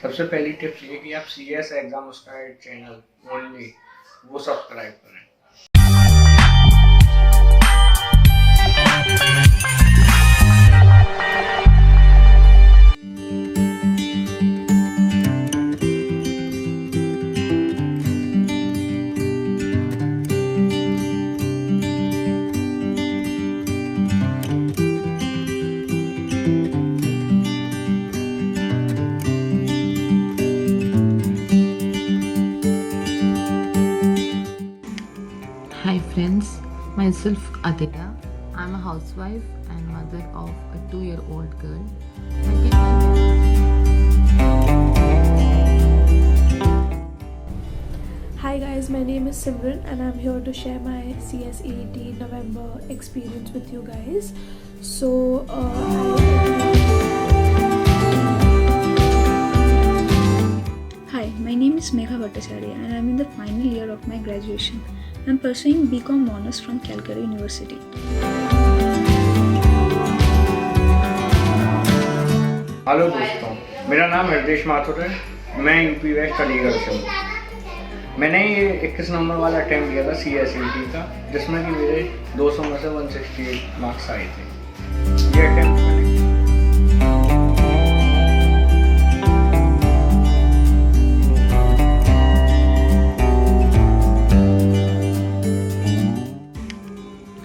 सबसे पहली टिप्स ये कि आप CS एग्जाम उसका चैनल ओनली वो सब्सक्राइब करें। Hi friends, myself Aditya. I'm a housewife and mother of a 2-year-old girl. I did Hi guys, my name is Simran and I'm here to share my CSET November experience with you guys. So, Hi, my name is Megha Bhattacharya and I'm in the final year of my graduation. I'm pursuing BCom Honors from Calcutta University. Hello दोस्तों, मेरा नाम हृदेश माथुर है। मैं UP waste Aligarh से हूँ। मैंने ये 21 number वाला अटैम्प्ट किया था CSET का, जिसमें कि मेरे 200 में से 168 मार्क्स आए थे। ये attempt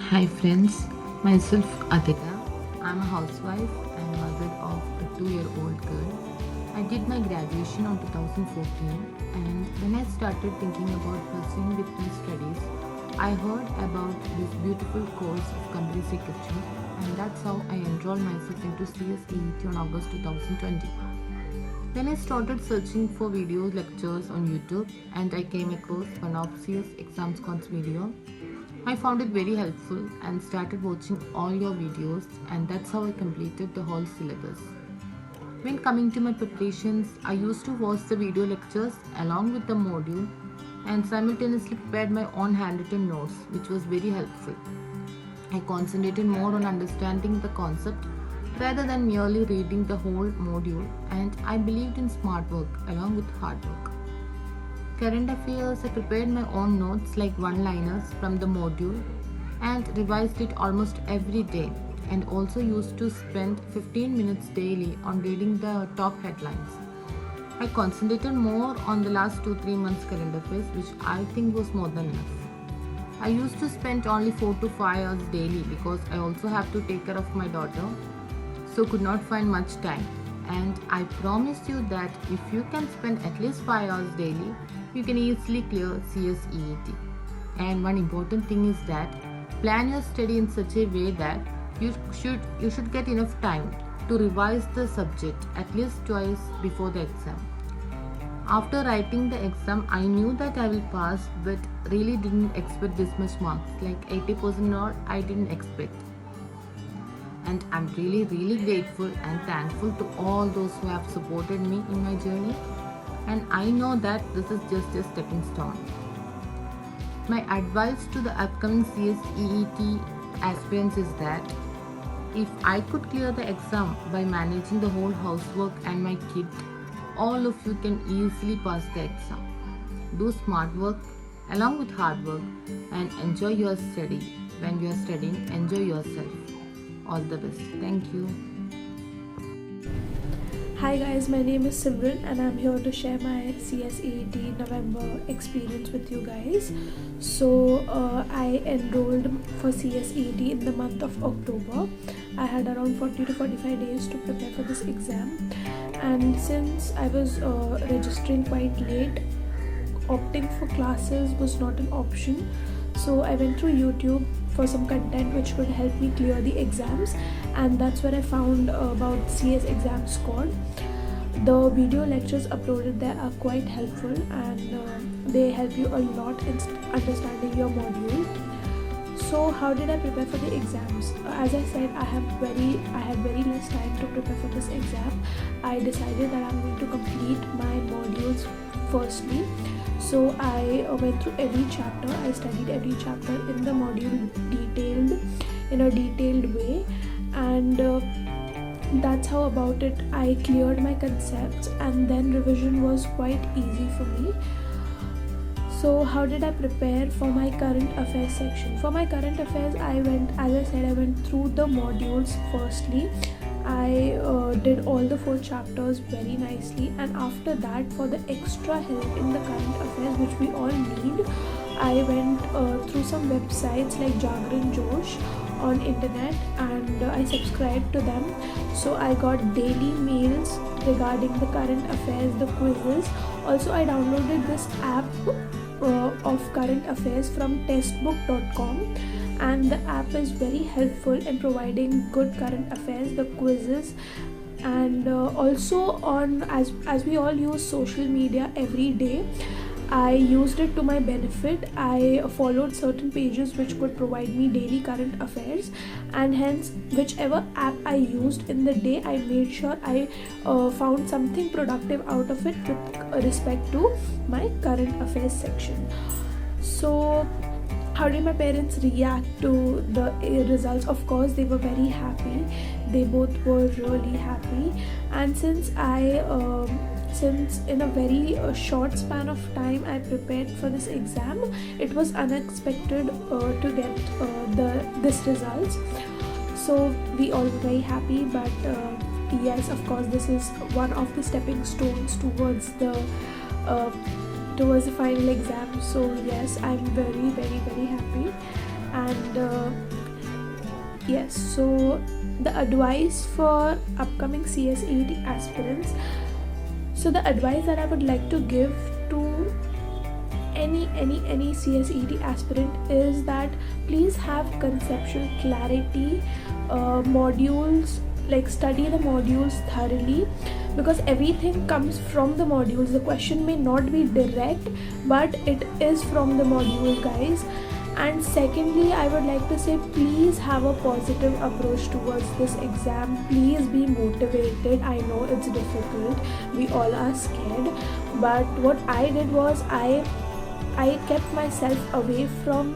Hi friends, myself Aditya. I'm a housewife and mother of a 2-year-old girl. I did my graduation in 2014 and when I started thinking about pursuing with my studies, I heard about this beautiful course of company secretary and that's how I enrolled myself into CSET on August 2020. Then I started searching for video lectures on YouTube and I came across one of CS Exams Con's video. I found it very helpful and started watching all your videos and that's how I completed the whole syllabus. When coming to my preparations, I used to watch the video lectures along with the module and simultaneously prepared my own handwritten notes, which was very helpful. I concentrated more on understanding the concept rather than merely reading the whole module, and I believed in smart work along with hard work. Current affairs, I prepared my own notes like one-liners from the module and revised it almost every day, and also used to spend 15 minutes daily on reading the top headlines. I concentrated more on the last 2-3 months current affairs, which I think was more than enough. I used to spend only 4 to 5 hours daily because I also have to take care of my daughter, so could not find much time. And I promise you that if you can spend at least 5 hours daily, you can easily clear CSET. And one important thing is that plan your study in such a way that you should get enough time to revise the subject at least twice before the exam. After writing the exam, I knew that I will pass, but really didn't expect this much marks, like 80% or I didn't expect. And I'm really grateful and thankful to all those who have supported me in my journey, and I know that this is just a stepping stone. My advice to the upcoming CSEET aspirants is that if I could clear the exam by managing the whole housework and my kid, all of you can easily pass the exam. Do smart work along with hard work and enjoy your study. When you are studying, enjoy yourself. All the best. Thank you. Hi guys, my name is Simran and I'm here to share my CSET November experience with you guys. So, I enrolled for CSET in the month of October. I had around 40 to 45 days to prepare for this exam, and since I was registering quite late, opting for classes was not an option. So I went through YouTube for some content which could help me clear the exams, and that's where I found about CS Exam Squad. The video lectures uploaded there are quite helpful and they help you a lot in understanding your module. So how did I prepare for the exams? As I said, I had very less time to prepare for this exam. I decided that I'm going to complete my modules firstly. So I went through every chapter. I studied every chapter in the module in a detailed way, and that's how about it. I cleared my concepts and then revision was quite easy for me. So how did I prepare for my current affairs section? For my current affairs, I went through the modules firstly. I did all the 4 chapters very nicely, and after that, for the extra help in the current affairs which we all need, I went through some websites like Jagran Josh on internet, and I subscribed to them. So I got daily mails regarding the current affairs, the quizzes. Also, I downloaded this app of current affairs from testbook.com, and the app is very helpful in providing good current affairs, the quizzes, and also on as we all use social media every day, I used it to my benefit. I followed certain pages which could provide me daily current affairs, and hence whichever app I used in the day, I made sure I found something productive out of it with respect to my current affairs section. So how did my parents react to the results? Of course, they were very happy. They both were really happy, and since in a very short span of time I prepared for this exam, it was unexpected to get this results. So we all were very happy, but yes, of course, this is one of the stepping stones towards the final exam. So yes, I'm very, very, very happy. And yes, so the advice for upcoming CSET aspirants. So the advice that I would like to give to any CSET aspirant is that please have conceptual clarity, modules, like study the modules thoroughly, because everything comes from the modules. The question may not be direct, but it is from the module, guys. And secondly, I would like to say, please have a positive approach towards this exam. Please be motivated. I know it's difficult, we all are scared, but what I did was I kept myself away from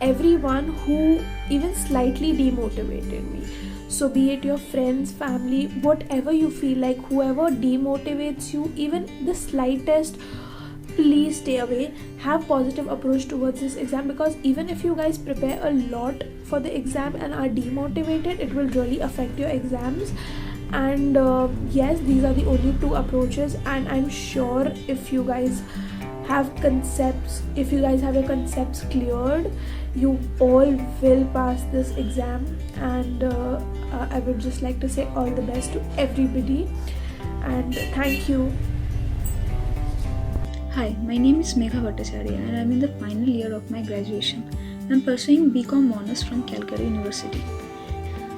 everyone who even slightly demotivated me. So be it your friends, family, whatever you feel like, whoever demotivates you, even the slightest, please stay away. Have positive approach towards this exam, because even if you guys prepare a lot for the exam and are demotivated, it will really affect your exams. And yes, these are the only 2 approaches, and I'm sure if you guys have your concepts cleared, you all will pass this exam. And I would just like to say all the best to everybody, and thank you. Hi, my name is Megha Bhattacharya and I'm in the final year of my graduation. I'm pursuing BCom Honors from Calcutta University.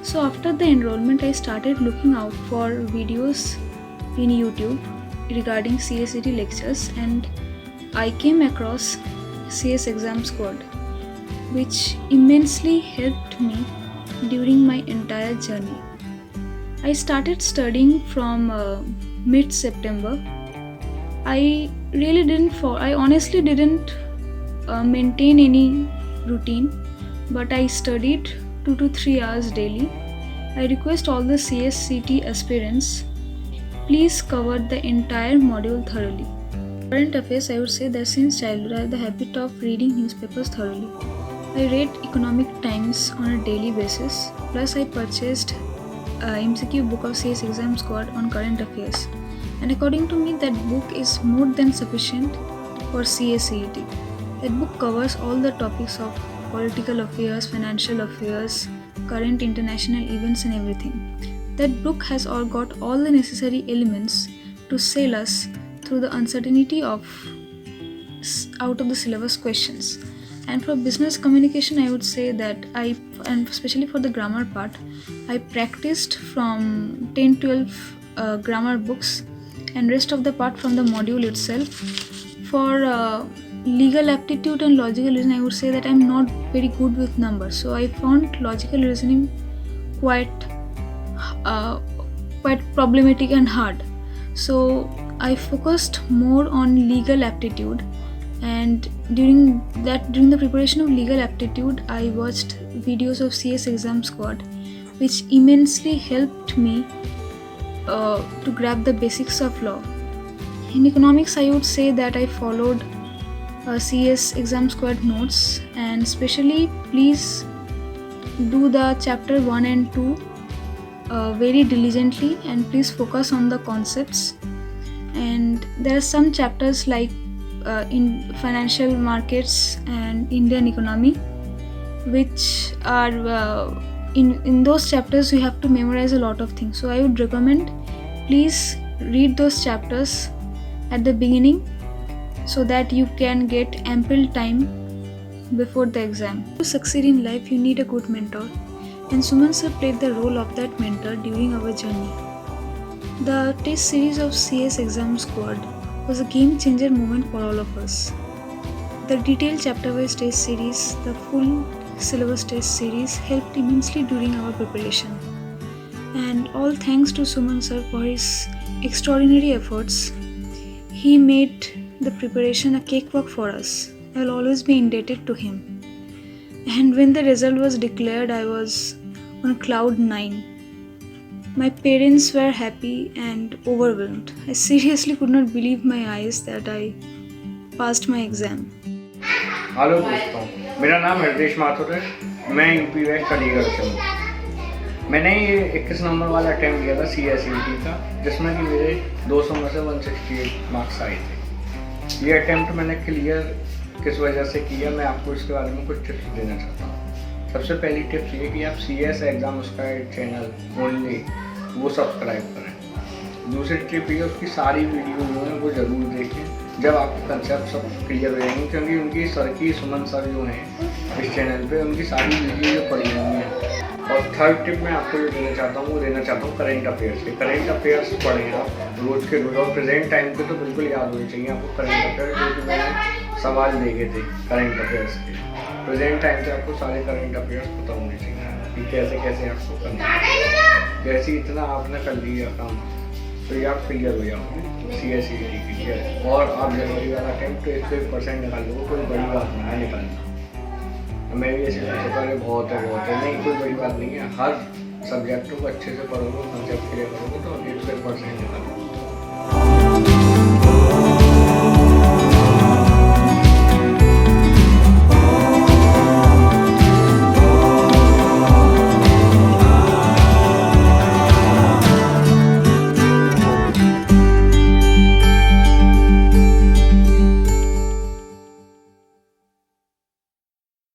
So after the enrollment, I started looking out for videos in YouTube regarding CSET lectures, and I came across CS Exam Squad, which immensely helped me during my entire journey. I started studying from mid-September. I honestly didn't maintain any routine, but I studied 2 to 3 hours daily. I request all the CSCT aspirants, please cover the entire module thoroughly. Current affairs, I would say that since childhood I have the habit of reading newspapers thoroughly. I read Economic Times on a daily basis, plus I purchased MCQ book of CS Exam Squad on current affairs. And according to me, that book is more than sufficient for CSET. That book covers all the topics of political affairs, financial affairs, current international events and everything. That book has got all the necessary elements to sail us through the uncertainty out of the syllabus questions. And for business communication, I would say that and especially for the grammar part, I practiced from 10-12 grammar books, and rest of the part from the module itself. For legal aptitude and logical reasoning, I would say that I'm not very good with numbers, so I found logical reasoning quite problematic and hard. So I focused more on legal aptitude, and during the preparation of legal aptitude, I watched videos of CS Exam Squad, which immensely helped me to grab the basics of law. In economics, I would say that I followed CS Exam Squad notes, and especially please do the chapter 1 and 2 very diligently, and please focus on the concepts. And there are some chapters like in financial markets and Indian economy, which are in those chapters you have to memorize a lot of things. So I would recommend, please read those chapters at the beginning so that you can get ample time before the exam. To succeed in life, you need a good mentor, and Suman sir played the role of that mentor during our journey. The test series of CS Exam Squad was a game changer moment for all of us. The detailed chapter wise test series, the full syllabus test series helped immensely during our preparation. And all thanks to Suman sir for his extraordinary efforts. He made the preparation a cakewalk for us. I will always be indebted to him. And when the result was declared, I was on cloud 9. My parents were happy and overwhelmed. I seriously could not believe my eyes that I passed my exam. Hello दोस्तों, मेरा नाम हृदेश माथुर है। मैं UP waste Aligarh से हूँ। मैंने ये 21 number वाला अटैम्प्ट किया था CSET का, जिसमें कि मेरे 200 में से 168 मार्क्स आए थे। ये अटैम्प्ट मैंने क्लियर किस वजह से किया, मैं आपको इसके बारे में कुछ टिप्स देना चाहता हूँ। सबसे पहली टिप्स ये कि आप CS exam squad channel only वो सब्सक्राइब करें। दूसरी टिप ये, उसकी सारी वीडियो जो है वो ज़रूर देखें जब आपके कंसेप्ट सब क्लियर हो जाएंगे, क्योंकि उनकी सर की सुमन सर जो हैं इस चैनल पे उनकी सारी वीडियो जो पड़ी हुई हैं। और थर्ड टिप मैं आपको जो देना चाहता हूँ वो देना चाहता हूँ करेंट अफेयर्स के। करेंट अफेयर्स पढ़ें आप रोज़ के रोज़, और प्रेजेंट टाइम के तो बिल्कुल याद होने चाहिए आपको करेंट अफेयर्स, जो कि मैंने सवाल देखे थे करेंट अफेयर्स के। प्रेजेंट टाइम से आपको सारे करेंट अफेयर्स पता होने चाहिए कि कैसे कैसे आपको करना है। जैसे इतना आपने कर लिया काम तो ये आप क्लियर हो जाओगे CSET क्लियर। और आप जनवरी वाला अटैम्प्ट तो 1% निकाल लो, कोई बड़ी बात नहीं है निकालना। मैं भी ऐसे सोचता है बहुत है, नहीं कोई बड़ी बात नहीं है। हर सब्जेक्ट को अच्छे से पढ़ोगे, कंसेप्ट क्लियर करोगे तो 1% निकालो।